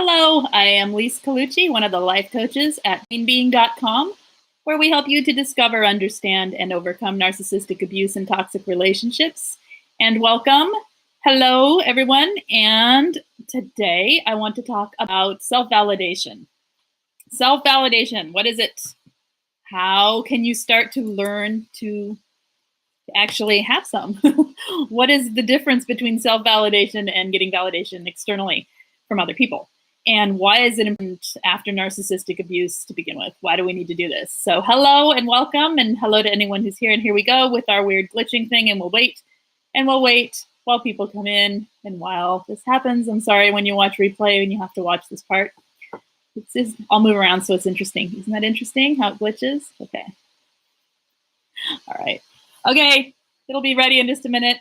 Hello, I am Lise Colucci, one of the life coaches at queenbeing.com, where we help you to discover, understand, and overcome narcissistic abuse and toxic relationships. And welcome. Hello, everyone. And today I want to talk about self-validation. Self-validation, what is it? How can you start to learn to actually have some? What is the difference between self-validation and getting validation externally from other people? And why is it important after narcissistic abuse to begin with? Why do we need to do this? So hello and welcome, and hello to anyone who's here. And here we go with our weird glitching thing, and we'll wait while people come in. And while this happens, I'm sorry when you watch replay and you have to watch this part. I'll move around so it's interesting. Isn't that interesting how it glitches? Okay. All right. Okay, it'll be ready in just a minute.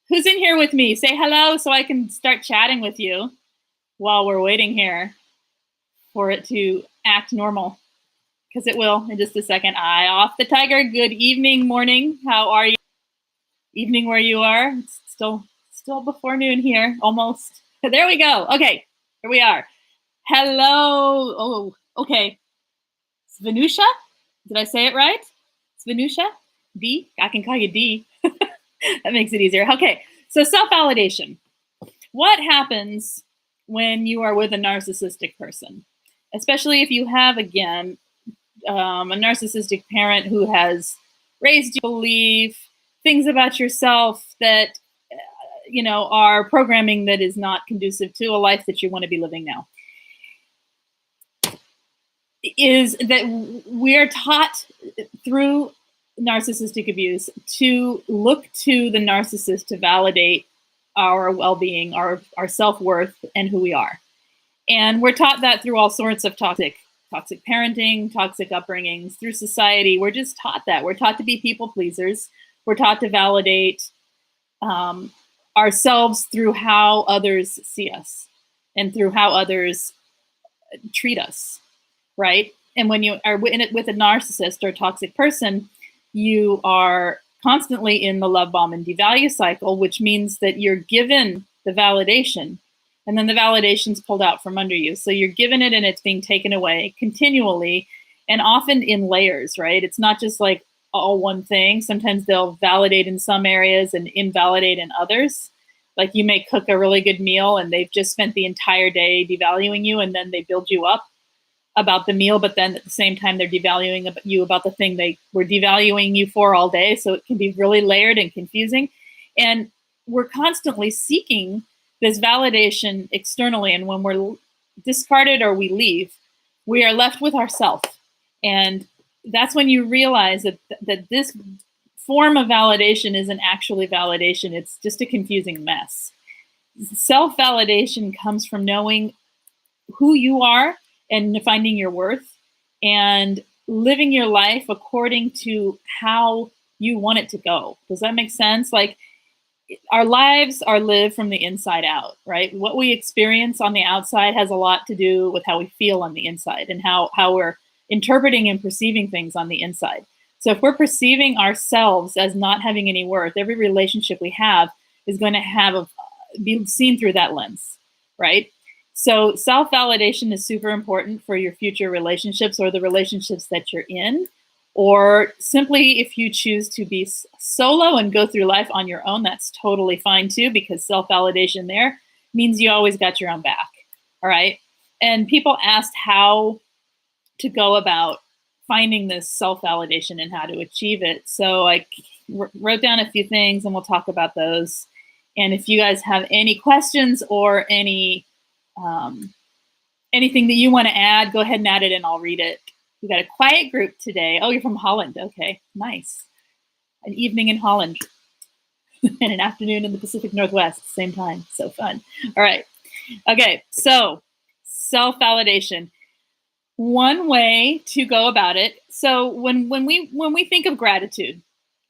Who's in here with me? Say hello so I can start chatting with you while we're waiting here for it to act normal, because it will in just a second. Eye off the tiger. Good evening, morning. How are you? Evening where you are. It's still before noon here, almost. There we go. Okay, here we are. Hello. Oh, okay. Svenusha? Did I say it right? Svenusha? D? I can call you D. That makes it easier. Okay, so self-validation. What happens when you are with a narcissistic person? Especially if you have, again, a narcissistic parent who has raised you to believe things about yourself that, are programming that is not conducive to a life that you want to be living now. Is that we are taught through narcissistic abuse to look to the narcissist to validate our well-being, our self-worth, and who we are. And we're taught that through all sorts of toxic parenting, toxic upbringings, through society. We're just taught that. We're taught to be people pleasers. We're taught to validate ourselves through how others see us and through how others treat us, right? And when you are in it with a narcissist or a toxic person, you are constantly in the love bomb and devalue cycle, which means that you're given the validation and then the validation's pulled out from under you. So you're given it and it's being taken away continually and often in layers, right? It's not just like all one thing. Sometimes they'll validate in some areas and invalidate in others. Like you may cook a really good meal and they've just spent the entire day devaluing you, and then they build you up about the meal, but then at the same time they're devaluing you about the thing they were devaluing you for all day. So it can be really layered and confusing. And we're constantly seeking this validation externally. And when we're discarded or we leave, we are left with ourselves. And that's when you realize that this form of validation isn't actually validation. It's just a confusing mess. Self-validation comes from knowing who you are and finding your worth and living your life according to how you want it to go. Does that make sense? Like our lives are lived from the inside out, right? What we experience on the outside has a lot to do with how we feel on the inside and how we're interpreting and perceiving things on the inside. So if we're perceiving ourselves as not having any worth, every relationship we have is going to be seen through that lens, right? So self-validation is super important for your future relationships or the relationships that you're in, or simply if you choose to be solo and go through life on your own, that's totally fine too, because self-validation there means you always got your own back, all right? And people asked how to go about finding this self-validation and how to achieve it. So I wrote down a few things and we'll talk about those. And if you guys have any questions or anything that you want to add, go ahead and add it and I'll read it. We got a quiet group today. Oh, you're from Holland. Okay, nice. An evening in Holland and an afternoon in the Pacific Northwest, same time. So fun. All right. Okay, so self-validation. One way to go about it. So when we think of gratitude,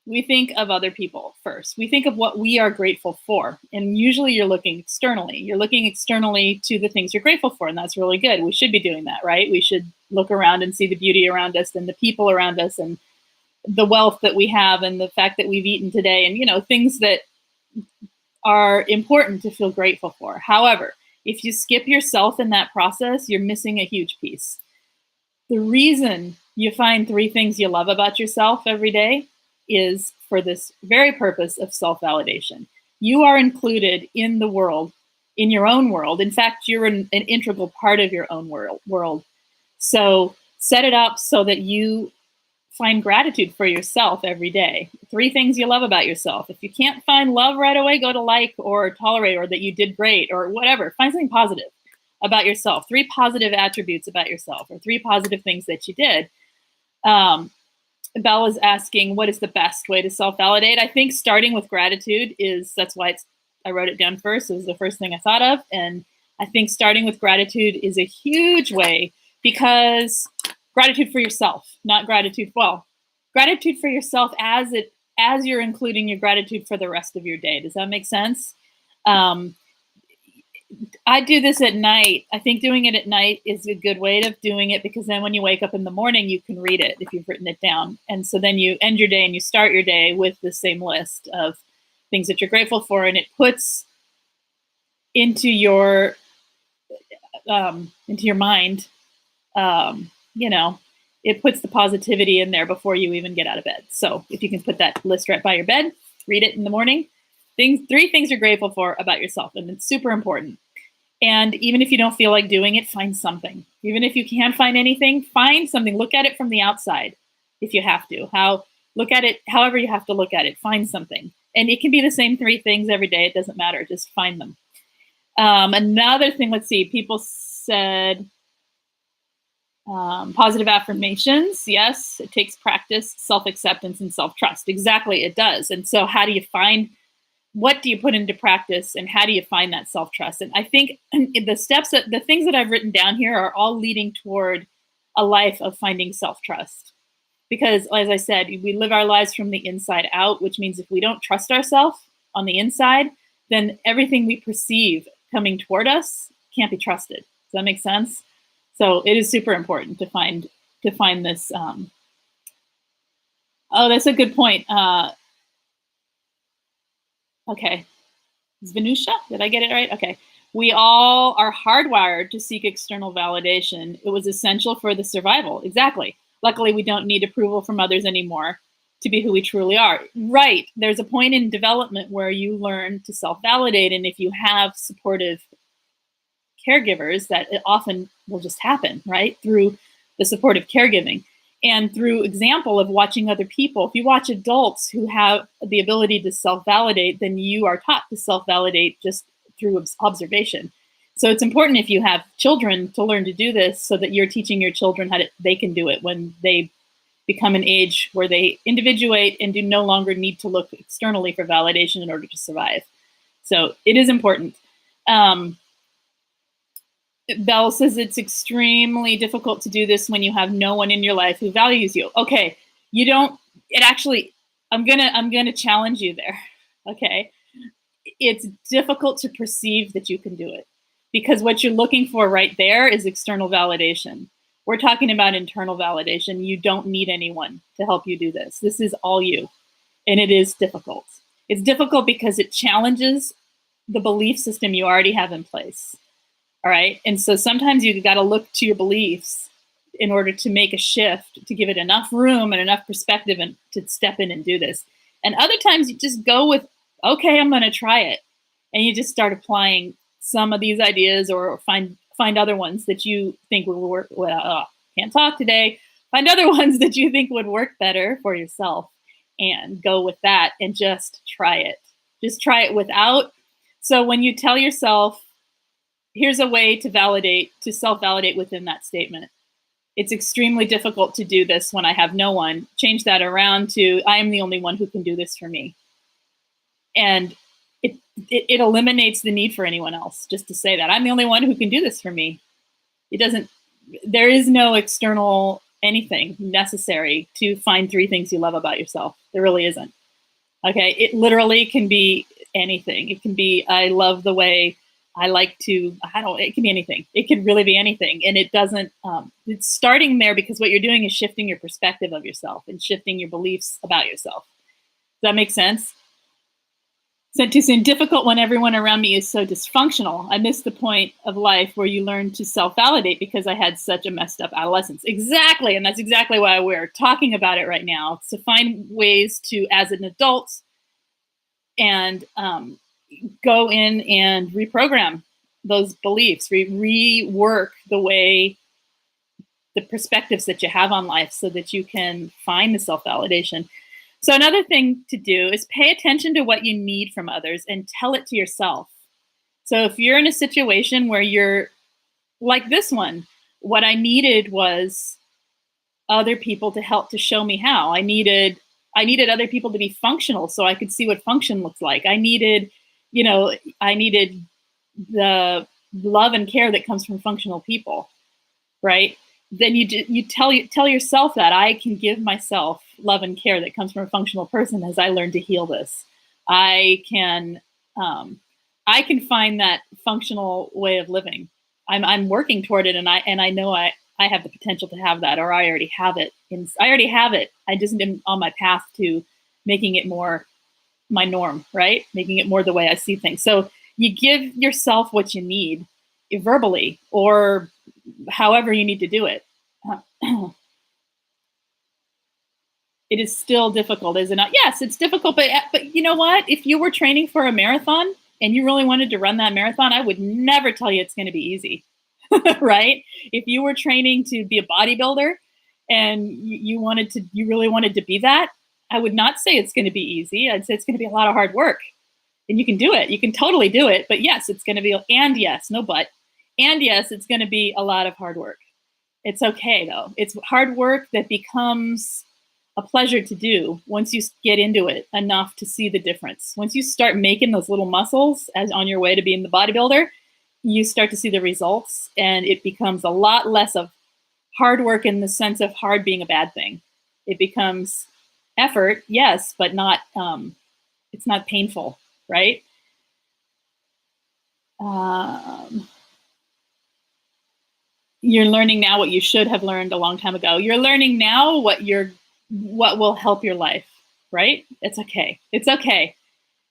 we think of other people first. We think of what we are grateful for. And usually you're looking externally. You're looking externally to the things you're grateful for. And that's really good. We should be doing that, right? We should look around and see the beauty around us and the people around us and the wealth that we have and the fact that we've eaten today and, things that are important to feel grateful for. However, If you skip yourself in that process, you're missing a huge piece. The reason you find 3 things you love about yourself every day is for this very purpose of self-validation. You are included in the world, in your own world. In fact, you're an integral part of your own world. So set it up so that you find gratitude for yourself every day. 3 things you love about yourself. If you can't find love right away, go to like or tolerate or that you did great or whatever. Find something positive about yourself. 3 positive attributes about yourself or 3 positive things that you did. Belle is asking, what is the best way to self-validate? I think starting with gratitude that's why I wrote it down first. It was the first thing I thought of. And I think starting with gratitude is a huge way, because gratitude for yourself, not gratitude for yourself as you're including your gratitude for the rest of your day. Does that make sense? I do this at night. I think doing it at night is a good way of doing it, because then when you wake up in the morning, you can read it if you've written it down. And so then you end your day and you start your day with the same list of things that you're grateful for. And it puts into your mind, it puts the positivity in there before you even get out of bed. So if you can put that list right by your bed, read it in the morning. 3 things you're grateful for about yourself. And it's super important. And even if you don't feel like doing it, find something. Even if you can't find anything, find something. Look at it from the outside if you have to. Look at it however you have to look at it. Find something. And it can be the same 3 things every day. It doesn't matter. Just find them. Another thing, let's see. People said positive affirmations. Yes, it takes practice, self-acceptance, and self-trust. Exactly, it does. And so how do you find, what do you put into practice, and how do you find that self-trust? And I think the things that I've written down here are all leading toward a life of finding self-trust. Because as I said, we live our lives from the inside out, which means if we don't trust ourselves on the inside, then everything we perceive coming toward us can't be trusted. Does that make sense? So it is super important to find this. That's a good point. Okay. Svenusha, did I get it right? Okay. We all are hardwired to seek external validation. It was essential for the survival. Exactly. Luckily, we don't need approval from others anymore to be who we truly are. Right. There's a point in development where you learn to self-validate. And if you have supportive caregivers, that it often will just happen, right? Through the supportive caregiving. And through example of watching other people. If you watch adults who have the ability to self-validate, then you are taught to self-validate just through observation. So it's important if you have children to learn to do this, so that you're teaching your children they can do it when they become an age where they individuate and do no longer need to look externally for validation in order to survive. So it is important. Belle says it's extremely difficult to do this when you have no one in your life who values you. Okay, you don't. It actually, I'm gonna challenge you there. Okay, it's difficult to perceive that you can do it, because what you're looking for right there is external validation. We're talking about internal validation. You don't need anyone to help you do this. This is all you, and it is difficult. It's difficult because it challenges the belief system you already have in place. All right. And so sometimes you got to look to your beliefs in order to make a shift, to give it enough room and enough perspective and to step in and do this. And other times you just go with, okay, I'm going to try it. And you just start applying some of these ideas, or find other ones that you think will work. Can't talk today. Find other ones that you think would work better for yourself, and go with that and just try it. Just try it without. So when you tell yourself, here's a way to self-validate within that statement. It's extremely difficult to do this when I have no one. Change that around to, I am the only one who can do this for me. And it eliminates the need for anyone else, just to say that I'm the only one who can do this for me. There is no external anything necessary to find 3 things you love about yourself. There really isn't. Okay. It literally can be anything. It can be, I love the way it can be anything. It could really be anything. And it doesn't, it's starting there, because what you're doing is shifting your perspective of yourself and shifting your beliefs about yourself. Does that make sense? Sent too soon. Difficult when everyone around me is so dysfunctional. I missed the point of life where you learn to self-validate because I had such a messed up adolescence. Exactly. And that's exactly why we're talking about it right now. It's to find ways to, as an adult, and go in and reprogram those beliefs, rework the way, the perspectives that you have on life so that you can find the self-validation. So another thing to do is pay attention to what you need from others and tell it to yourself. So if you're in a situation where you're like this one, what I needed was other people to help to show me how. I needed other people to be functional so I could see what function looks like. I needed the love and care that comes from functional people, right? Then you tell yourself that I can give myself love and care that comes from a functional person as I learn to heal this. I can find that functional way of living. I'm working toward it, and I know I have the potential to have that, or I already have it. I just am on my path to making it more my norm, right? Making it more the way I see things. So you give yourself what you need verbally, or however you need to do it. It is still difficult, is it not? Yes, it's difficult, but you know what? If you were training for a marathon and you really wanted to run that marathon, I would never tell you it's going to be easy, right? If you were training to be a bodybuilder and you really wanted to be that, I would not say it's going to be easy. I'd say it's going to be a lot of hard work, and you can do it. You can totally do it. But yes, it's going to be, and yes, no but, and yes, it's going to be a lot of hard work. It's okay though. It's hard work that becomes a pleasure to do once you get into it enough to see the difference. Once you start making those little muscles as on your way to being the bodybuilder, you start to see the results, and it becomes a lot less of hard work in the sense of hard being a bad thing. It becomes effort, yes, but not, it's not painful, right? You're learning now what you should have learned a long time ago. You're learning now what will help your life, right? It's okay. It's okay.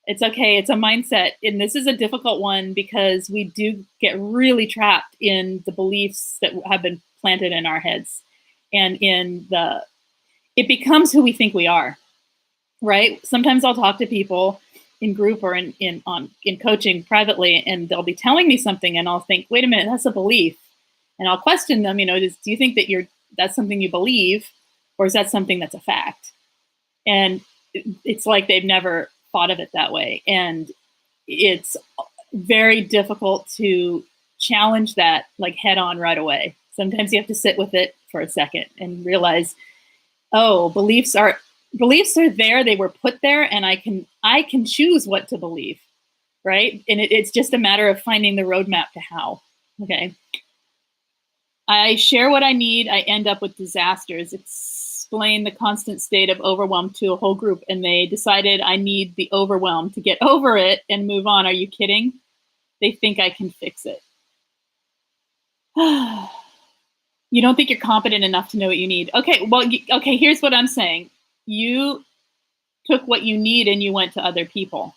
It's okay. It's a mindset. And this is a difficult one because we do get really trapped in the beliefs that have been planted in our heads, and it becomes who we think we are, right? Sometimes I'll talk to people in group or in coaching privately, and they'll be telling me something, and I'll think, wait a minute, that's a belief. And I'll question them, do you think that that's something you believe, or is that something that's a fact? And it's like they've never thought of it that way. And it's very difficult to challenge that like head on right away. Sometimes you have to sit with it for a second and realize, oh, beliefs are there. They were put there, and I can choose what to believe, right? And it's just a matter of finding the roadmap to how. Okay. I share what I need. I end up with disasters. Explain the constant state of overwhelm to a whole group, and they decided I need the overwhelm to get over it and move on. Are you kidding? They think I can fix it. You don't think you're competent enough to know what you need. Okay, well, okay, here's what I'm saying. You took what you need and you went to other people.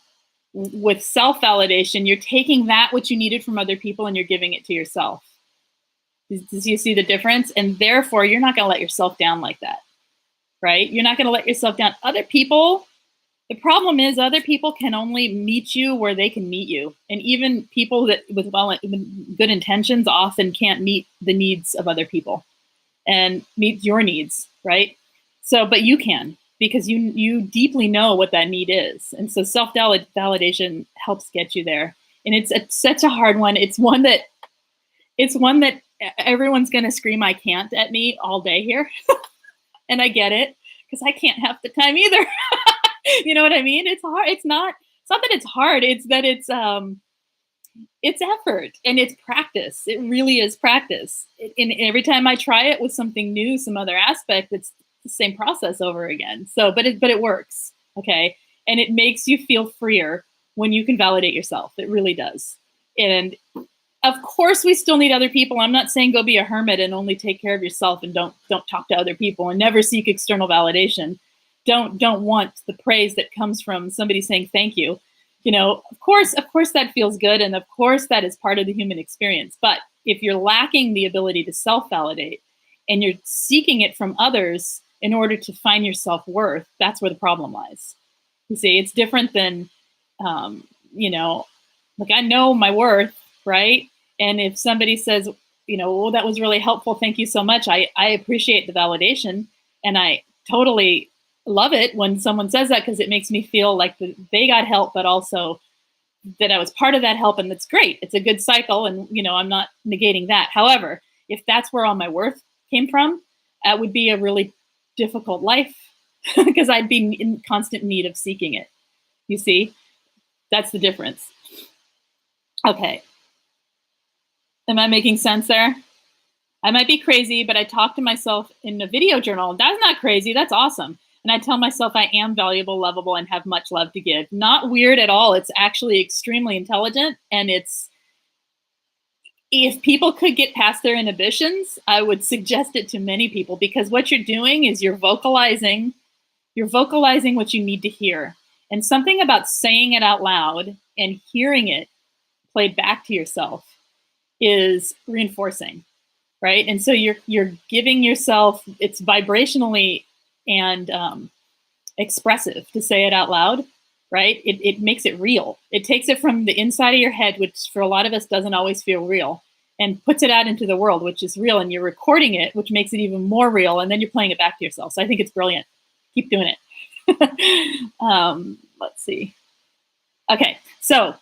With self-validation, you're taking that which you needed from other people and you're giving it to yourself. Do you see the difference? And therefore, you're not going to let yourself down like that, right? You're not going to let yourself down. Other people, the problem is other people can only meet you where they can meet you. And even people that with good intentions often can't meet the needs of other people and meet your needs, right? So, but you can, because you deeply know what that need is. And so self-validation helps get you there. And it's such a hard one. It's one that everyone's going to scream I can't at me all day here. And I get it, because I can't half the time either. You know what I mean? It's hard. It's not that it's hard. It's that it's effort and it's practice. It really is practice. And every time I try it with something new, some other aspect, it's the same process over again. So, but it works. Okay. And it makes you feel freer when you can validate yourself. It really does. And of course, we still need other people. I'm not saying go be a hermit and only take care of yourself and don't talk to other people and never seek external validation. Don't want the praise that comes from somebody saying thank you. of course that feels good. And of course that is part of the human experience. But if you're lacking the ability to self-validate and you're seeking it from others in order to find your self-worth, that's where the problem lies. You see, it's different than, um, like I know my worth, right? And if somebody says, oh, that was really helpful, thank you so much. I appreciate the validation. And I totally love it when someone says that, because it makes me feel like they got help, but also that I was part of that help. And that's great. It's a good cycle. And, I'm not negating that. However, if that's where all my worth came from, that would be a really difficult life because I'd be in constant need of seeking it. You see, that's the difference. Okay. Am I making sense there? I might be crazy, but I talk to myself in a video journal. That's not crazy. That's awesome. And I tell myself I am valuable, lovable, and have much love to give. Not weird at all. It's actually extremely intelligent. And if people could get past their inhibitions, I would suggest it to many people, because what you're doing is you're vocalizing what you need to hear. And something about saying it out loud and hearing it played back to yourself is reinforcing, right? And so you're giving yourself, it's vibrationally and expressive to say it out loud, right? It makes it real. It takes it from the inside of your head, which for a lot of us doesn't always feel real, and puts it out into the world, which is real. And you're recording it, which makes it even more real. And then you're playing it back to yourself. So I think it's brilliant. Keep doing it. Let's see. Okay, so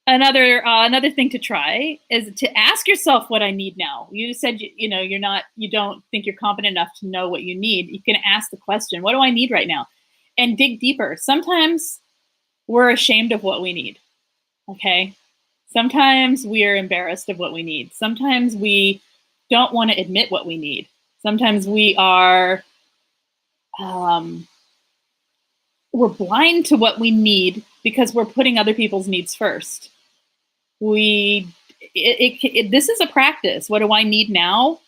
another thing to try is to ask yourself what I need now. You said you don't think you're competent enough to know what you need. You can ask the question, what do I need right now? And dig deeper. Sometimes we're ashamed of what we need. Okay. Sometimes we are embarrassed of what we need. Sometimes we don't want to admit what we need. Sometimes we are we're blind to what we need because we're putting other people's needs first. This is a practice. What do I need now?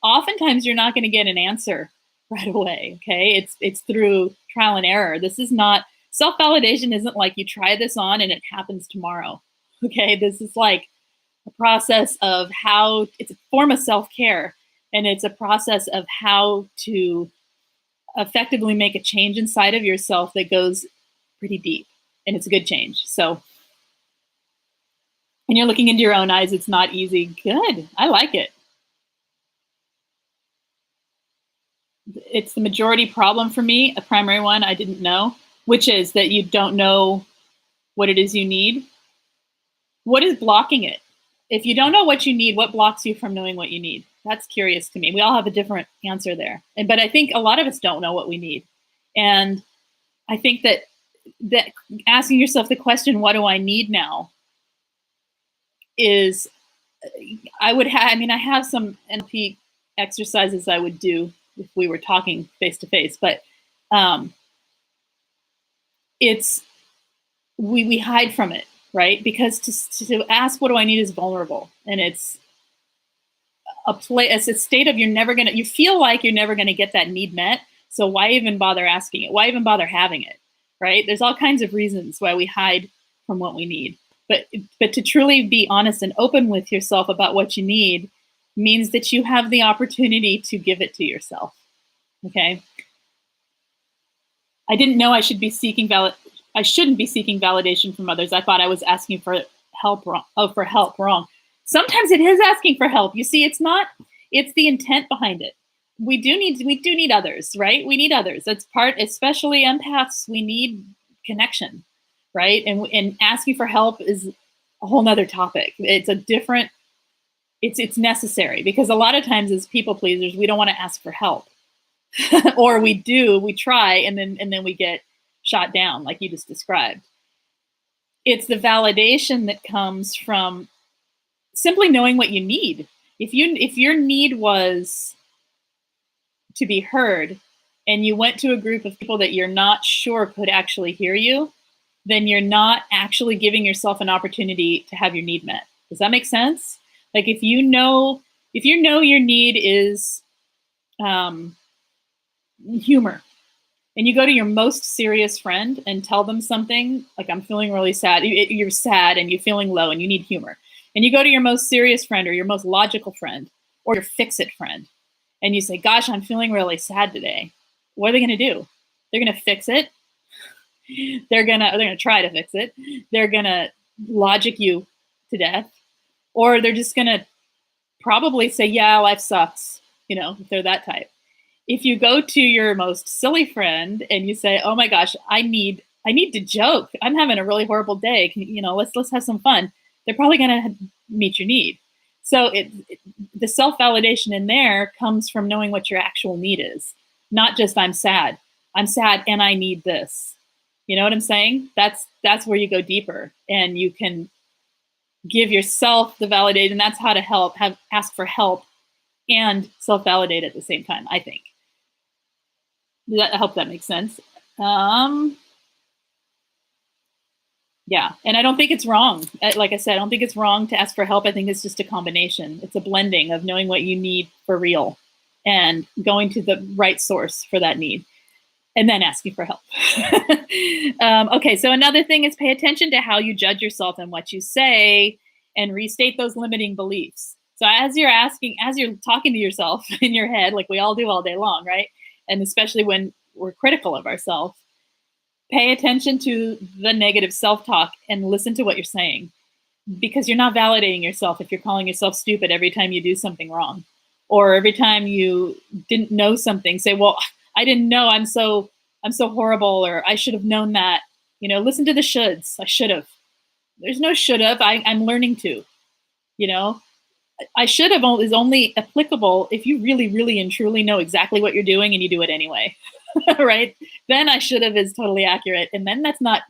Oftentimes you're not going to get an answer right away. Okay. It's through trial and error. This is not, self-validation isn't like you try this on and it happens tomorrow. Okay. This is like a process of it's a form of self-care, and it's a process of how to effectively make a change inside of yourself that goes pretty deep, and it's a good change. So, and you're looking into your own eyes. It's not easy. Good. I like it. It's the majority problem for me, a primary one I didn't know, which is that you don't know what it is you need. What is blocking it? If you don't know what you need, what blocks you from knowing what you need? That's curious to me. We all have a different answer there. But I think a lot of us don't know what we need. And I think that asking yourself the question, what do I need now, is, I have some NLP exercises I would do if we were talking face to face, but we hide from it, right? Because to ask what do I need is vulnerable, and it's a state of you feel like you're never gonna get that need met. So why even bother asking it? Why even bother having it, right? There's all kinds of reasons why we hide from what we need. But to truly be honest and open with yourself about what you need means that you have the opportunity to give it to yourself. Okay. I didn't know I shouldn't be seeking validation from others. I thought I was asking for help wrong. Wrong. Sometimes it is asking for help. You see, it's the intent behind it. We do need others, right? We need others. That's part, especially empaths, we need connection, right? And asking for help is a whole nother topic. It's necessary, because a lot of times as people pleasers, we don't want to ask for help. Or we try, and then we get shot down, like you just described. It's the validation that comes from simply knowing what you need. If your need was to be heard, and you went to a group of people that you're not sure could actually hear you, then you're not actually giving yourself an opportunity to have your need met. Does that make sense? Like if you know your need is humor, and you go to your most serious friend and tell them something, like, I'm feeling really sad. You're sad and you're feeling low and you need humor. And you go to your most serious friend or your most logical friend or your fix-it friend, and you say, gosh, I'm feeling really sad today. What are they going to do? They're going to fix it. They're gonna try to fix it. They're gonna logic you to death, or they're just gonna probably say, yeah, life sucks, if they're that type. If you go to your most silly friend and you say, oh my gosh, I need to joke, I'm having a really horrible day, let's have some fun, they're probably gonna meet your need. So the self-validation in there comes from knowing what your actual need is, not just I'm sad and I need this. You know what I'm saying? That's where you go deeper, and you can give yourself the validation. That's how to ask for help and self-validate at the same time, I think. I hope that makes sense. Yeah, and I don't think it's wrong. Like I said, I don't think it's wrong to ask for help. I think it's just a combination. It's a blending of knowing what you need for real and going to the right source for that need, and then asking for help. Okay, so another thing is pay attention to how you judge yourself and what you say, and restate those limiting beliefs. So as you're talking to yourself in your head, like we all do all day long, right? And especially when we're critical of ourselves, pay attention to the negative self-talk and listen to what you're saying, because you're not validating yourself if you're calling yourself stupid every time you do something wrong, or every time you didn't know something, say, well, I didn't know, I'm so horrible, or I should have known that. Listen to the shoulds. I should have. There's no should have. I'm learning to. I should have is only applicable if you really, really and truly know exactly what you're doing and you do it anyway. Right? Then I should have is totally accurate. And then that's not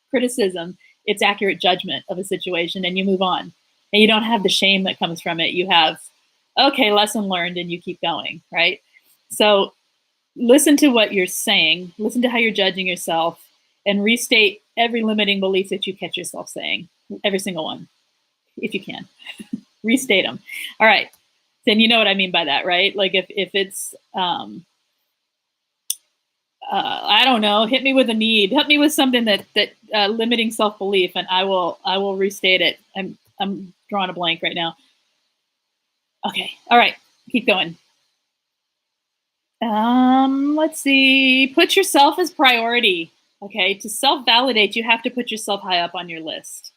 criticism. It's accurate judgment of a situation, and you move on. And you don't have the shame that comes from it. You have, okay, lesson learned, and you keep going, right? So listen to what you're saying, listen to how you're judging yourself, and restate every limiting belief that you catch yourself saying, every single one, if you can. Restate them. All right. Then you know what I mean by that, right? Like if it's, I don't know, hit me with a need, hit me with something that limiting self-belief, and I will restate it. I'm drawing a blank right now. Okay. All right. Keep going. Let's see. Put yourself as priority. Okay. To self-validate, you have to put yourself high up on your list.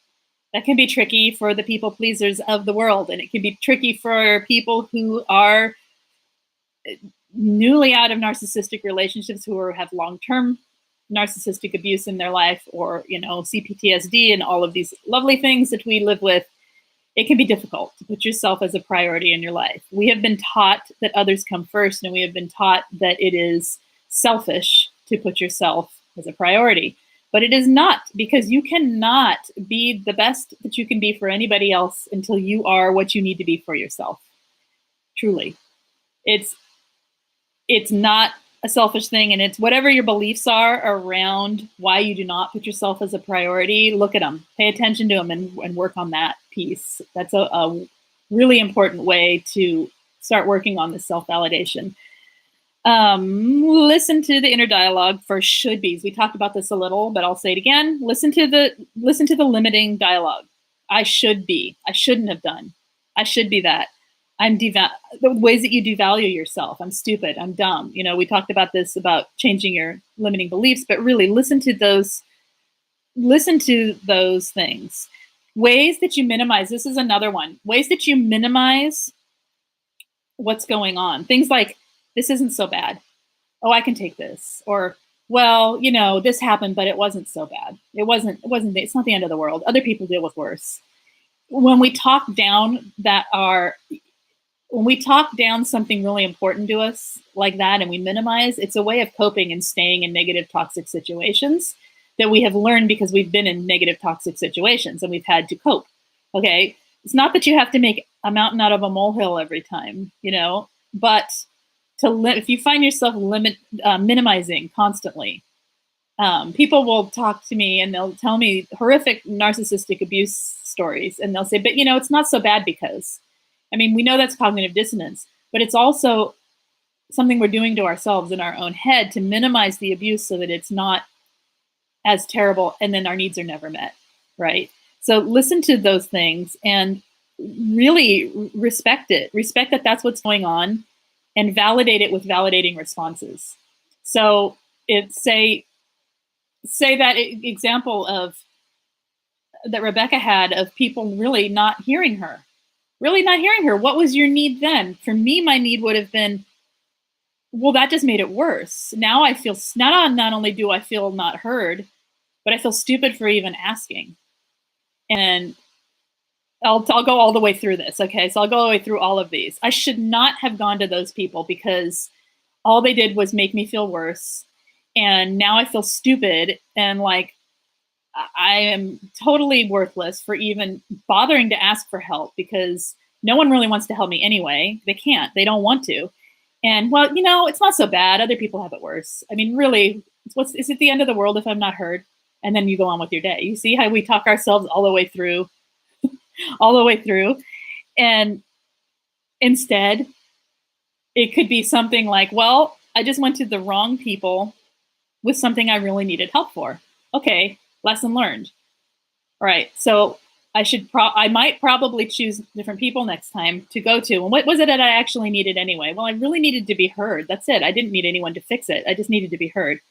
That can be tricky for the people pleasers of the world, and it can be tricky for people who are newly out of narcissistic relationships, who have long-term narcissistic abuse in their life, or CPTSD and all of these lovely things that we live with. It can be difficult to put yourself as a priority in your life. We have been taught that others come first, and we have been taught that it is selfish to put yourself as a priority. But it is not, because you cannot be the best that you can be for anybody else until you are what you need to be for yourself. Truly. It's not a selfish thing, and it's whatever your beliefs are around why you do not put yourself as a priority. Look at them, pay attention to them, and work on that piece. That's a really important way to start working on the self-validation. Listen to the inner dialogue for should be's. We talked about this a little, but I'll say it again. Listen to the limiting dialogue. I should be. I shouldn't have done. I should be that. The ways that you devalue yourself. I'm stupid. I'm dumb. We talked about this, about changing your limiting beliefs, but really listen to those things. Ways that you minimize. This is another one. Ways that you minimize what's going on. Things like, this isn't so bad. Oh, I can take this. Or, well, this happened, but it wasn't so bad. It's not the end of the world. Other people deal with worse. When we talk down something really important to us like that, and we minimize, it's a way of coping and staying in negative, toxic situations that we have learned because we've been in negative, toxic situations and we've had to cope. Okay. It's not that you have to make a mountain out of a molehill every time, but if you find yourself minimizing constantly, people will talk to me and they'll tell me horrific narcissistic abuse stories, and they'll say, but it's not so bad because, we know that's cognitive dissonance, but it's also something we're doing to ourselves in our own head to minimize the abuse so that it's not as terrible, and then our needs are never met, right? So listen to those things and really respect it. Respect that that's what's going on, and validate it with validating responses. So say that example of that Rebecca had of people really not hearing her. Really not hearing her. What was your need then? For me, my need would have been, well, that just made it worse. Now I feel, not only do I feel not heard, but I feel stupid for even asking. And I'll go all the way through this. Okay, so I'll go all the way through all of these. I should not have gone to those people because all they did was make me feel worse. And now I feel stupid and like I am totally worthless for even bothering to ask for help, because no one really wants to help me anyway. They can't. They don't want to. And well, it's not so bad. Other people have it worse. I mean, really, is it the end of the world if I'm not heard? And then you go on with your day. You see how we talk ourselves all the way through, all the way through. And instead, it could be something like, well, I just went to the wrong people with something I really needed help for. Okay, lesson learned. All right, so I might probably choose different people next time to go to. And what was it that I actually needed anyway? Well, I really needed to be heard. That's it. I didn't need anyone to fix it. I just needed to be heard.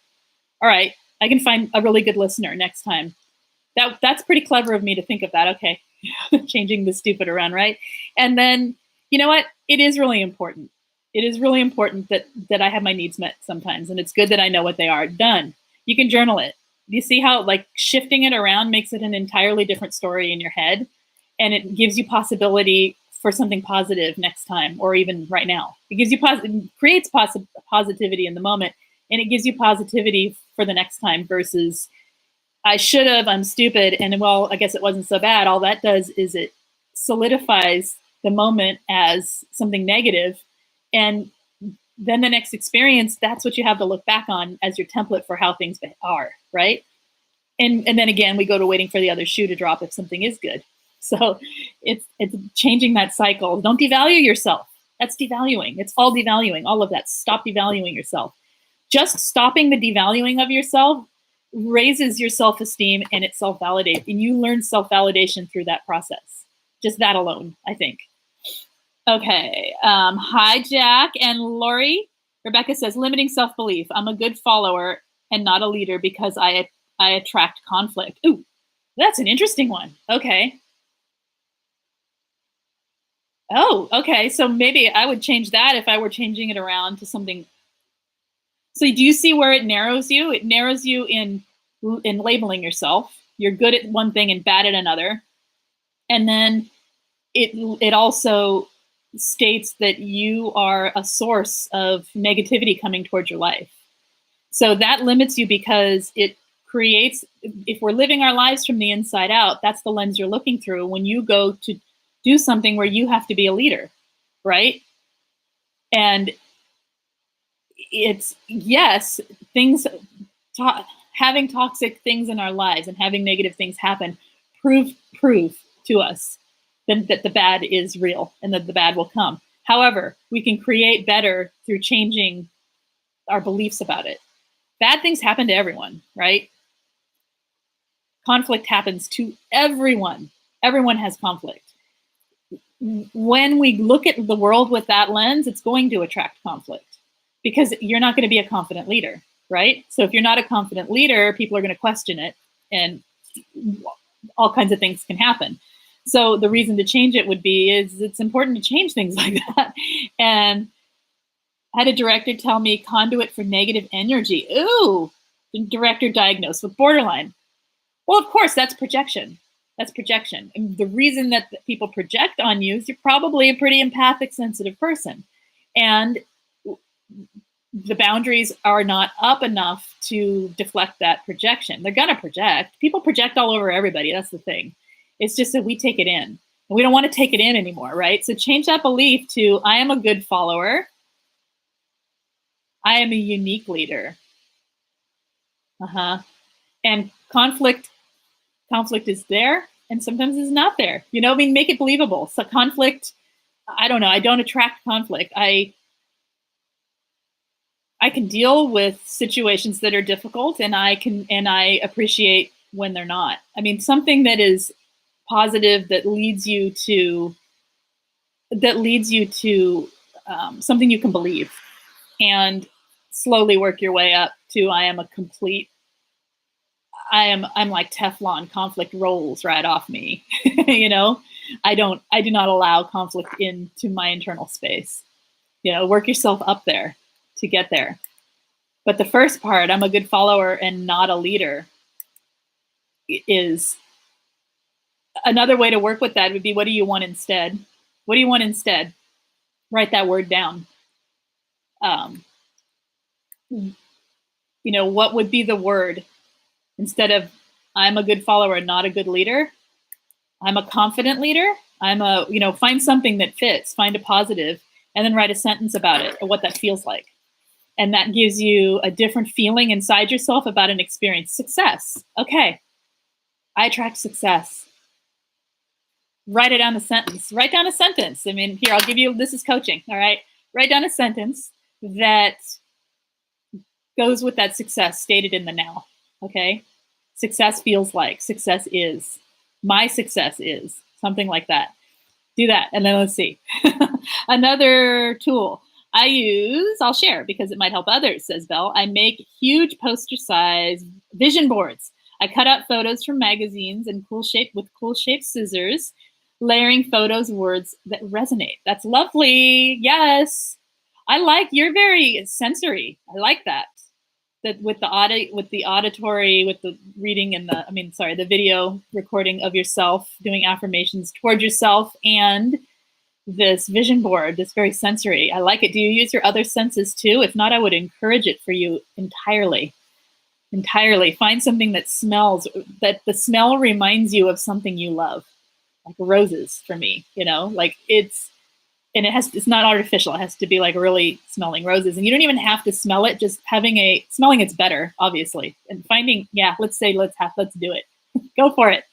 All right, I can find a really good listener next time. That's pretty clever of me to think of that. Okay, changing the stupid around, right? And then, you know what? It is really important. It is really important that I have my needs met sometimes, and it's good that I know what they are. Done. You can journal it. You see how like shifting it around makes it an entirely different story in your head, and it gives you possibility for something positive next time, or even right now. It gives you creates positivity in the moment, and it gives you positivity for the next time versus I should have, I'm stupid, and well, I guess it wasn't so bad. All that does is it solidifies the moment as something negative, and then the next experience, that's what you have to look back on as your template for how things are, right? And then again, we go to waiting for the other shoe to drop if something is good. So it's changing that cycle. Don't devalue yourself. That's devaluing. It's all devaluing, all of that. Stop devaluing yourself. Just stopping the devaluing of yourself raises your self-esteem, and it self-validates. And you learn self-validation through that process. Just that alone, I think. Okay. Hi, Jack and Lori. Rebecca says, limiting self-belief. I'm a good follower and not a leader because I attract conflict. Ooh, that's an interesting one. Okay. Oh, okay. So maybe I would change that if I were changing it around to something. So do you see where it narrows you? It narrows you in labeling yourself. You're good at one thing and bad at another. And then it also states that you are a source of negativity coming towards your life. So that limits you because it creates, if we're living our lives from the inside out, that's the lens you're looking through when you go to do something where you have to be a leader, right? And it's, yes, having toxic things in our lives and having negative things happen prove to us that the bad is real and that the bad will come. However, we can create better through changing our beliefs about it. Bad things happen to everyone, right? Conflict happens to everyone. Everyone has conflict. When we look at the world with that lens, it's going to attract conflict because you're not going to be a confident leader, right? So if you're not a confident leader, people are going to question it, and all kinds of things can happen. So the reason to change it would be is it's important to change things like that. And I had a director tell me conduit for negative energy. Ooh, the director diagnosed with borderline. Well, of course, that's projection. That's projection. And the reason that people project on you is you're probably a pretty empathic, sensitive person. And the boundaries are not up enough to deflect that projection. They're going to project. People project all over everybody. That's the thing. It's just that we take it in. And we don't want to take it in anymore, right? So change that belief to, I am a good follower. I am a unique leader. And conflict is there, and sometimes it's not there. You know, I mean, make it believable. So conflict, I don't know. I don't attract conflict. I can deal with situations that are difficult, and I appreciate when they're not. I mean, something that is positive that leads you to something you can believe, and slowly work your way up to I'm like Teflon, conflict rolls right off me. You know, I do not allow conflict into my internal space. You know, work yourself up there to get there. But the first part, I'm a good follower and not a leader, is another way to work with that would be, what do you want instead? What do you want instead? Write that word down. You know, what would be the word instead of I'm a good follower and not a good leader? I'm a confident leader. Find something that fits, find a positive, and then write a sentence about it or what that feels like. And that gives you a different feeling inside yourself about an experience. Success. Okay. I attract success. Write it down a sentence. Write down a sentence. I mean, here, I'll give you, this is coaching. All right. Write down a sentence that goes with that success stated in the now. Okay. Success feels like, success is, my success is, something like that. Do that. And then let's see. Another tool I use, I'll share because it might help others, says Belle. I make huge poster size vision boards. I cut out photos from magazines and cool shaped scissors, layering photos, words that resonate. That's lovely. Yes. You're very sensory. I like that. That with the auditory, with the reading and the video recording of yourself, doing affirmations toward yourself, and this vision board, this very sensory. I like it. Do you use your other senses too? If not, I would encourage it for you entirely. Entirely. Find something that smells, that the smell reminds you of something you love. Like roses for me, you know, like it's not artificial. It has to be like really smelling roses, and you don't even have to smell it. Just smelling it's better, obviously. And finding, let's do it. Go for it.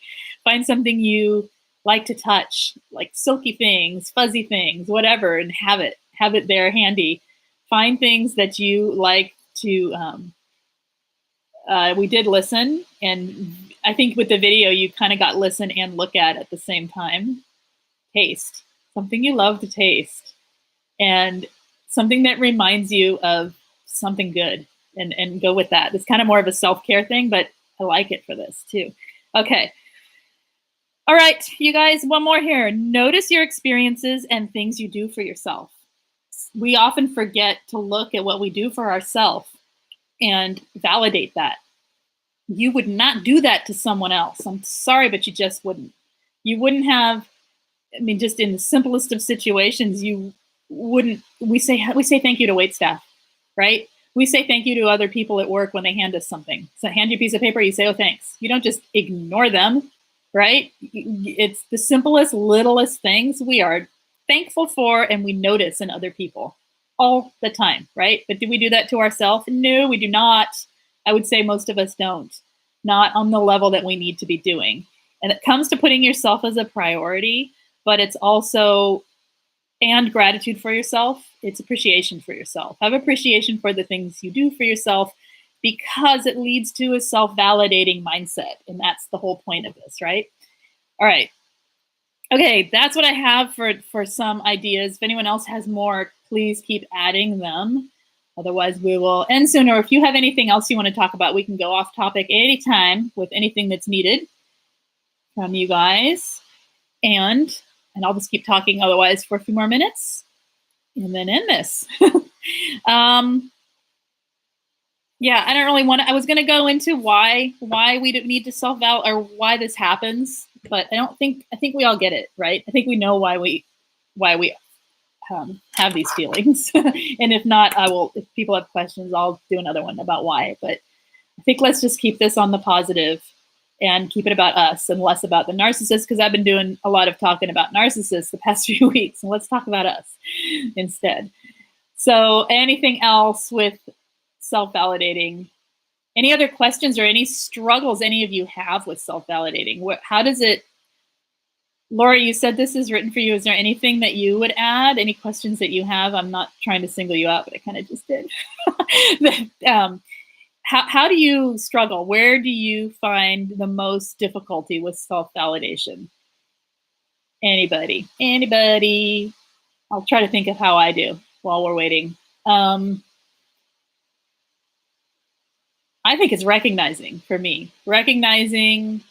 Find something you like to touch, like silky things, fuzzy things, whatever, and have it there handy. Find things that you like to, we did listen, and I think with the video, you kind of got listen and look at the same time. Taste. Something you love to taste, and something that reminds you of something good, and go with that. It's kind of more of a self-care thing, but I like it for this too. Okay. All right, you guys, one more here. Notice your experiences and things you do for yourself. We often forget to look at what we do for ourselves and validate that. You would not do that to someone else. I'm sorry, but you just wouldn't. You wouldn't have, just in the simplest of situations, you wouldn't. We say thank you to waitstaff, right? We say thank you to other people at work when they hand us something. So hand you a piece of paper, you say, oh, thanks. You don't just ignore them, right? It's the simplest, littlest things we are thankful for, and we notice in other people all the time, right? But do we do that to ourselves? No, we do not. I would say most of us don't, not on the level that we need to be doing. And it comes to putting yourself as a priority, but it's also, and gratitude for yourself, it's appreciation for yourself. Have appreciation for the things you do for yourself, because it leads to a self-validating mindset. And that's the whole point of this, right? All right. Okay, that's what I have for some ideas. If anyone else has more, please keep adding them. Otherwise, we will end soon. Or if you have anything else you want to talk about, we can go off topic anytime with anything that's needed from you guys. And I'll just keep talking otherwise for a few more minutes and then end this. Yeah, I don't really want to, I was going to go into why we don't need to self-validate, or why this happens, but I think we all get it, right? I think we know why we have these feelings. And if not, if people have questions, I'll do another one about why. But I think let's just keep this on the positive and keep it about us and less about the narcissist, because I've been doing a lot of talking about narcissists the past few weeks, and let's talk about us instead. So anything else with self-validating? Any other questions or any struggles any of you have with self-validating? How does it Laura, you said this is written for you. Is there anything that you would add? Any questions that you have? I'm not trying to single you out, but I kind of just did. How do you struggle? Where do you find the most difficulty with self-validation? Anybody? Anybody? I'll try to think of how I do while we're waiting. I think it's recognizing, for me, recognizing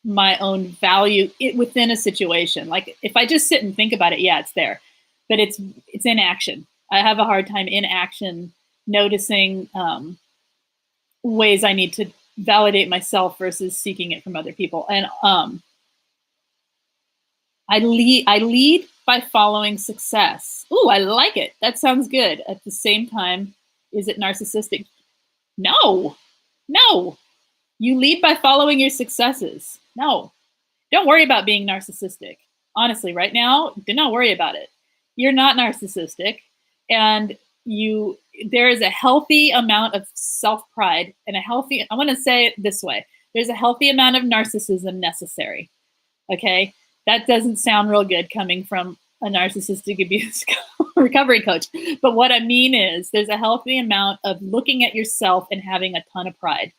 my own value within a situation. Like if I just sit and think about it, yeah, it's there, but it's in action. I have a hard time in action noticing ways I need to validate myself versus seeking it from other people. And I lead by following success. Ooh, I like it. That sounds good. At the same time, is it narcissistic? No, no. You lead by following your successes. No, don't worry about being narcissistic. Honestly, right now, do not worry about it. You're not narcissistic, and there is a healthy amount of self-pride and I want to say it this way. There's a healthy amount of narcissism necessary. Okay? That doesn't sound real good coming from a narcissistic abuse recovery coach. But what I mean is there's a healthy amount of looking at yourself and having a ton of pride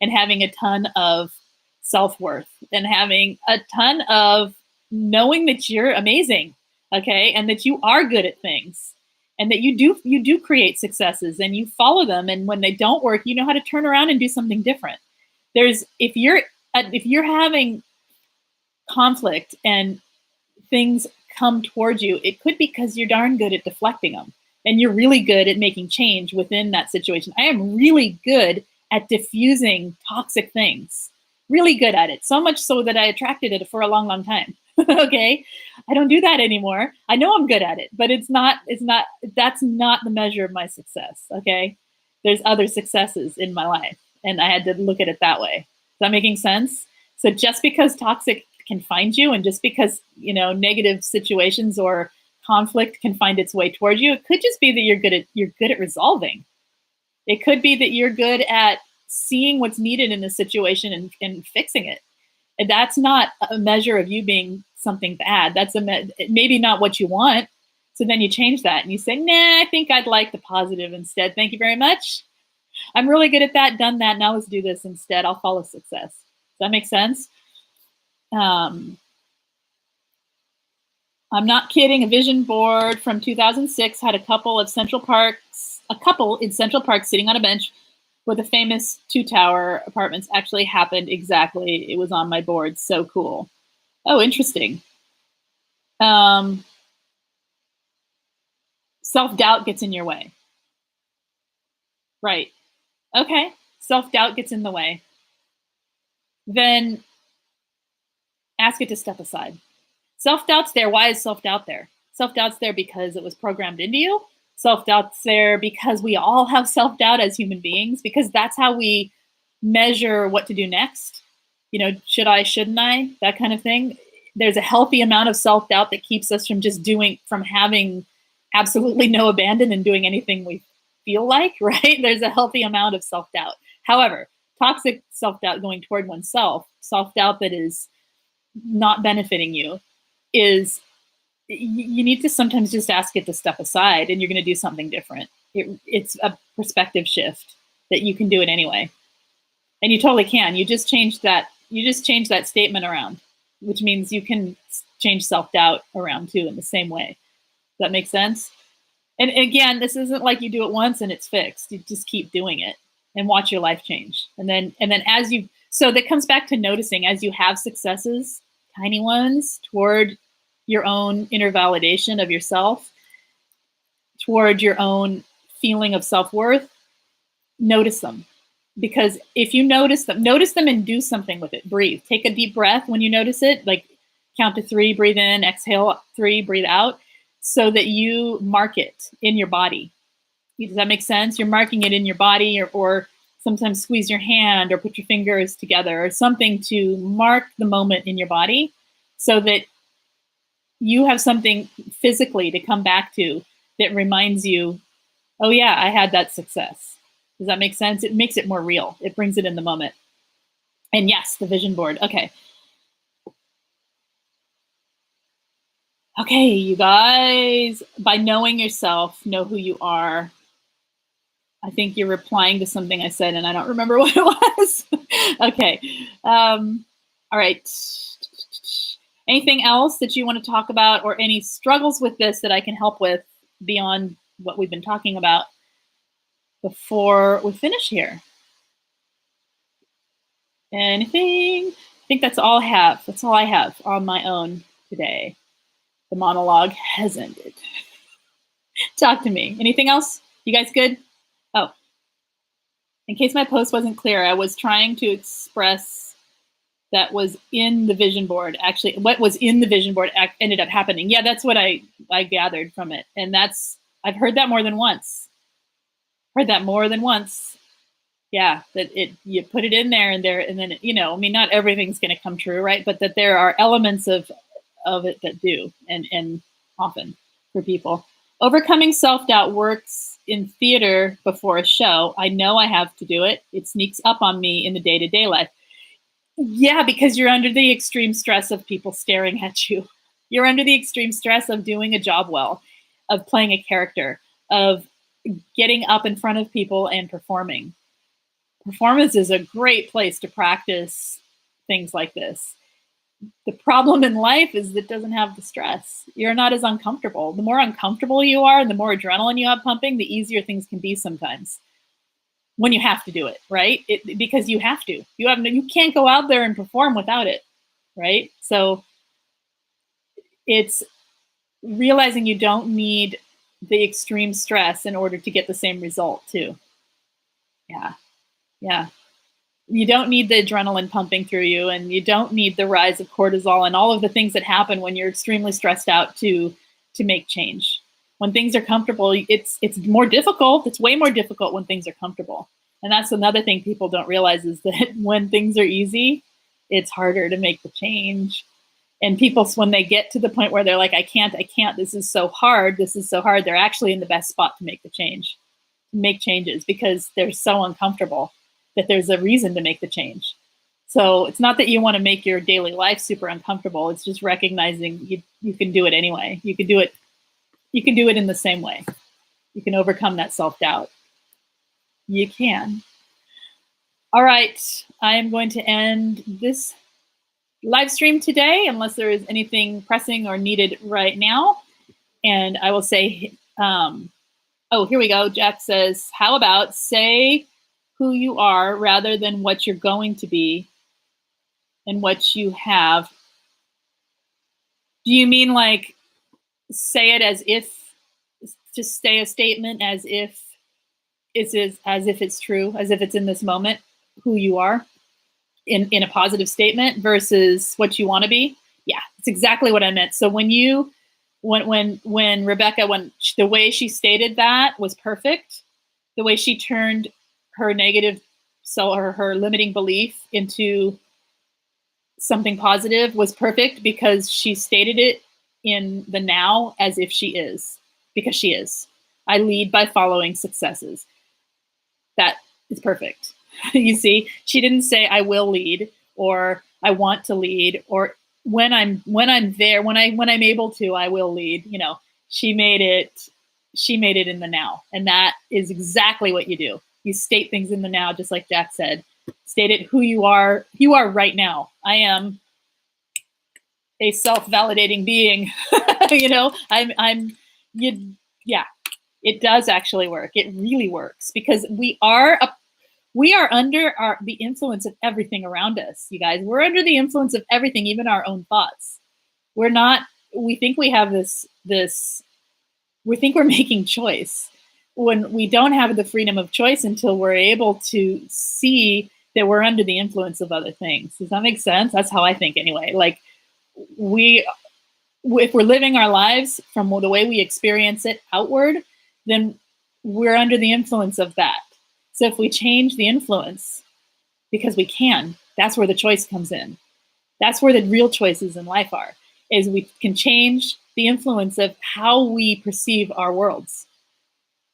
and having a ton of self-worth and having a ton of knowing that you're amazing, okay? And that you are good at things and that you do create successes and you follow them. And when they don't work, you know how to turn around and do something different. If you're having conflict and things come towards you, it could be because you're darn good at deflecting them and you're really good at making change within that situation. I am really good at diffusing toxic things, really good at it. So much so that I attracted it for a long, long time. Okay. I don't do that anymore. I know I'm good at it, but that's not the measure of my success. Okay. There's other successes in my life and I had to look at it that way. Is that making sense? So just because toxic can find you and just because, negative situations or conflict can find its way towards you, it could just be that you're good at resolving. It could be that you're good at seeing what's needed in a situation and fixing it. And that's not a measure of you being something bad. That's maybe not what you want. So then you change that and you say, nah, I think I'd like the positive instead. Thank you very much. I'm really good at that, done that. Now let's do this instead. I'll follow success. Does that make sense? I'm not kidding. A vision board from 2006 had a couple in Central Park sitting on a bench with a famous 2-tower apartments. Actually happened exactly. It was on my board. So cool. Oh, interesting. Self-doubt gets in your way. Right. Okay. Self-doubt gets in the way. Then ask it to step aside. Self-doubt's there. Why is self-doubt there? Self-doubt's there because it was programmed into you. Self-doubt's there because we all have self-doubt as human beings, because that's how we measure what to do next. Should I, shouldn't I? That kind of thing. There's a healthy amount of self-doubt that keeps us from having absolutely no abandon and doing anything we feel like, right? There's a healthy amount of self-doubt. However, toxic self-doubt going toward oneself, self-doubt that is not benefiting you, is you need to sometimes just ask it to step aside and you're going to do something different. It's a perspective shift that you can do it anyway. And you totally can. You just change that statement around, which means you can change self-doubt around too in the same way. Does that make sense? And again, this isn't like you do it once and it's fixed. You just keep doing it and watch your life change. And then so that comes back to noticing as you have successes, tiny ones, toward your own inner validation of yourself, toward your own feeling of self-worth, notice them. Because if you notice them and do something with it. Breathe. Take a deep breath when you notice it, like count to 3, breathe in, exhale 3, breathe out, so that you mark it in your body. Does that make sense? You're marking it in your body, or sometimes squeeze your hand or put your fingers together or something to mark the moment in your body so that you have something physically to come back to that reminds you, oh yeah, I had that success. Does that make sense? It makes it more real. It brings it in the moment. And yes, the vision board. Okay. Okay, you guys, by knowing yourself, know who you are. I think you're replying to something I said and I don't remember what it was. Okay. All right. Anything else that you want to talk about, or any struggles with this that I can help with beyond what we've been talking about before we finish here? Anything? I think that's all I have. That's all I have on my own today. The monologue has ended. Talk to me. Anything else? You guys good? Oh, in case my post wasn't clear, I was trying to express that was in the vision board. Actually, what was in the vision board ended up happening. Yeah, that's what I gathered from it. And I've heard that more than once. Heard that more than once. Yeah, that you put it in there and then, I mean, not everything's going to come true, right? But that there are elements of it that do, and often for people. Overcoming self-doubt works in theater before a show. I know I have to do it. It sneaks up on me in the day-to-day life. Yeah, because you're under the extreme stress of people staring at you. You're under the extreme stress of doing a job well, of playing a character, of getting up in front of people and performing. Performance is a great place to practice things like this. The problem in life is it doesn't have the stress. You're not as uncomfortable. The more uncomfortable you are, the more adrenaline you have pumping, the easier things can be sometimes. When you have to do it, right? Because you have to. You can't go out there and perform without it, right? So it's realizing you don't need the extreme stress in order to get the same result too. Yeah. Yeah. You don't need the adrenaline pumping through you, and you don't need the rise of cortisol and all of the things that happen when you're extremely stressed out to make change. When things are comfortable, it's more difficult. It's way more difficult when things are comfortable. And that's another thing people don't realize, is that when things are easy, it's harder to make the change. And people, when they get to the point where they're like, I can't, this is so hard, they're actually in the best spot to make the change, make changes, because they're so uncomfortable that there's a reason to make the change. So it's not that you want to make your daily life super uncomfortable. It's just recognizing you can do it anyway. You can do it in the same way. You can overcome that self-doubt. You can. All right. I am going to end this live stream today, unless there is anything pressing or needed right now. And I will say, oh, here we go. Jack says, how about say who you are rather than what you're going to be and what you have? Do you mean like say it as if, just say a statement as if it's true, as if it's in this moment, who you are in a positive statement versus what you want to be? Yeah, it's exactly what I meant. So when Rebecca, the way she stated that was perfect, the way she turned her negative, her limiting belief into something positive was perfect, because she stated it in the now as if she is, because she is. I lead by following successes. That is perfect. You see, she didn't say I will lead, or I want to lead, or when I'm there, when I'm able to, I will lead. She made it in the now, and that is exactly what you do. You state things in the now, just like Jack said. State it who you are. You are right now. I am a self-validating being. Yeah. It does actually work. It really works, because we are under the influence of everything around us, you guys. We're under the influence of everything, even our own thoughts. We think we have we think we're making choice, when we don't have the freedom of choice until we're able to see that we're under the influence of other things. Does that make sense? That's how I think anyway. Like, if we're living our lives from the way we experience it outward, then we're under the influence of that. So if we change the influence, because we can, that's where the choice comes in. That's where the real choices in life are, is we can change the influence of how we perceive our worlds,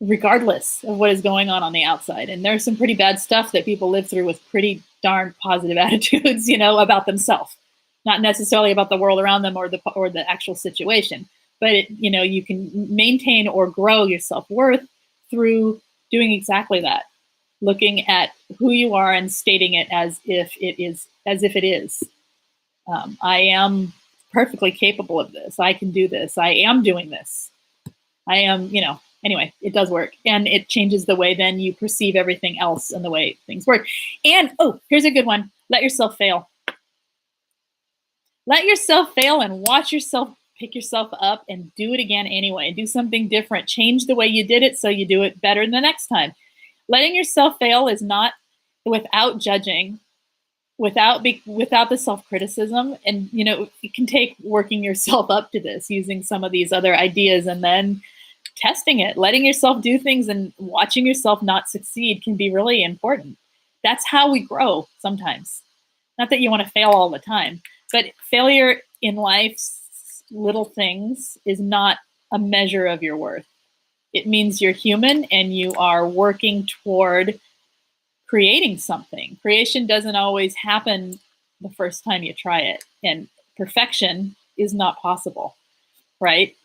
regardless of what is going on the outside. And there's some pretty bad stuff that people live through with pretty darn positive attitudes, about themselves. not necessarily about the world around them or the actual situation, but you can maintain or grow your self-worth through doing exactly that, looking at who you are and stating it as if it is. I am perfectly capable of this. I can do this. I am doing this. I am, anyway, it does work. And it changes the way then you perceive everything else and the way things work. And, here's a good one. Let yourself fail. Let yourself fail and watch yourself pick yourself up and do it again anyway. Do something different. Change the way you did it so you do it better the next time. Letting yourself fail is not without judging, without the self-criticism. And, it can take working yourself up to this, using some of these other ideas and then testing it. Letting yourself do things and watching yourself not succeed can be really important. That's how we grow sometimes. Not that you want to fail all the time, but failure in life's little things is not a measure of your worth. It means you're human and you are working toward creating something. Creation doesn't always happen the first time you try it, and perfection is not possible, right?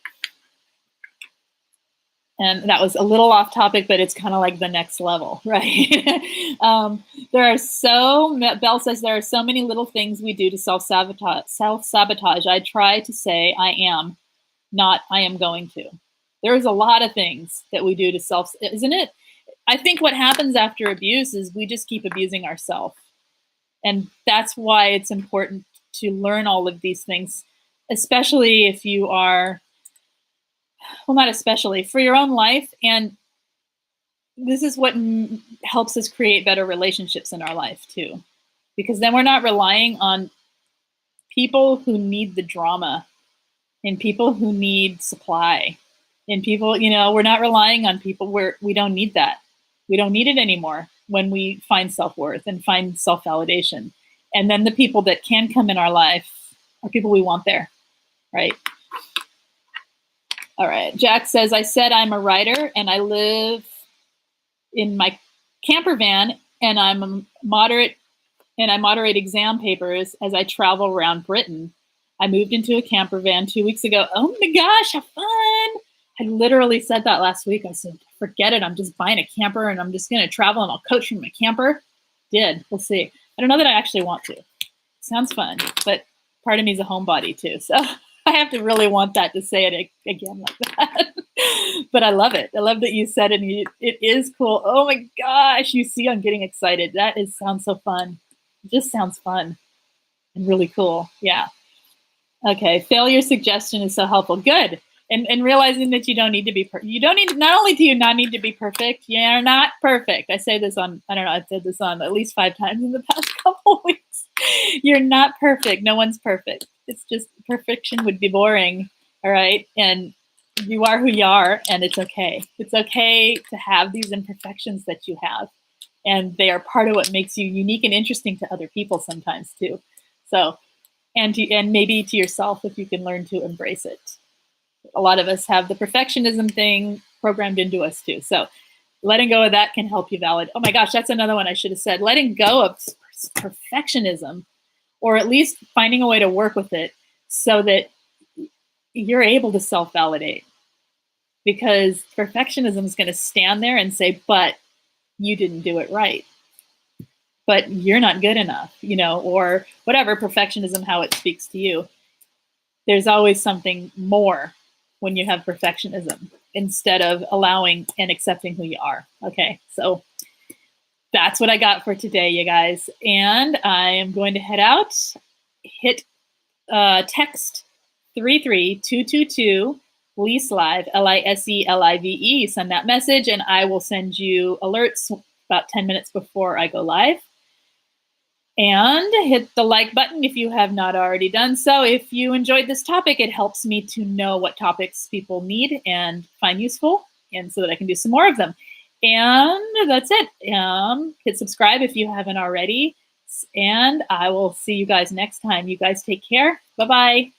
And that was a little off topic, but it's kind of like the next level, right? Belle says, there are so many little things we do to self-sabotage. I try to say I am, not I am going to. There's a lot of things that we do to isn't it? I think what happens after abuse is we just keep abusing ourselves. And that's why it's important to learn all of these things, especially if you are, well, not especially, for your own life. And this is what helps us create better relationships in our life too. Because then we're not relying on people who need the drama and people who need supply. And people, we're not relying on people where we don't need that. We don't need it anymore when we find self-worth and find self-validation. And then the people that can come in our life are people we want there, right? All right. Jack says, I said I'm a writer and I live in my camper van and I moderate exam papers as I travel around Britain. I moved into a camper van 2 weeks ago. Oh my gosh, how fun. I literally said that last week. I said, forget it. I'm just buying a camper and I'm just going to travel and I'll coach from my camper. We'll see. I don't know that I actually want to. Sounds fun, but part of me is a homebody too. So I have to really want that to say it again like that. But I love it. I love that you said it. And it is cool. Oh my gosh. You see, I'm getting excited. Sounds so fun. It just sounds fun and really cool. Yeah. Okay. Failure suggestion is so helpful. Good. And realizing that you don't need to be perfect. Not only do you not need to be perfect, you're not perfect. I say this I've said this on at least 5 times in the past couple of weeks. You're not perfect. No one's perfect. It's just perfection would be boring. All right. And you are who you are, and it's okay. It's okay to have these imperfections that you have. And they are part of what makes you unique and interesting to other people sometimes too. So, and maybe to yourself if you can learn to embrace it. A lot of us have the perfectionism thing programmed into us too. So letting go of that can help you validate. Oh my gosh, that's another one I should have said. Letting go of perfectionism, or at least finding a way to work with it so that you're able to self-validate. Because perfectionism is going to stand there and say, but you didn't do it right. But you're not good enough, or whatever perfectionism, how it speaks to you. There's always something more when you have perfectionism instead of allowing and accepting who you are. Okay, so that's what I got for today, you guys. And I am going to head out, hit text 33222 Lise Live, LISELIVE, send that message and I will send you alerts about 10 minutes before I go live. And hit the like button if you have not already done so. If you enjoyed this topic, it helps me to know what topics people need and find useful, and so that I can do some more of them. And that's it. Hit subscribe if you haven't already. And I will see you guys next time. You guys take care. Bye-bye.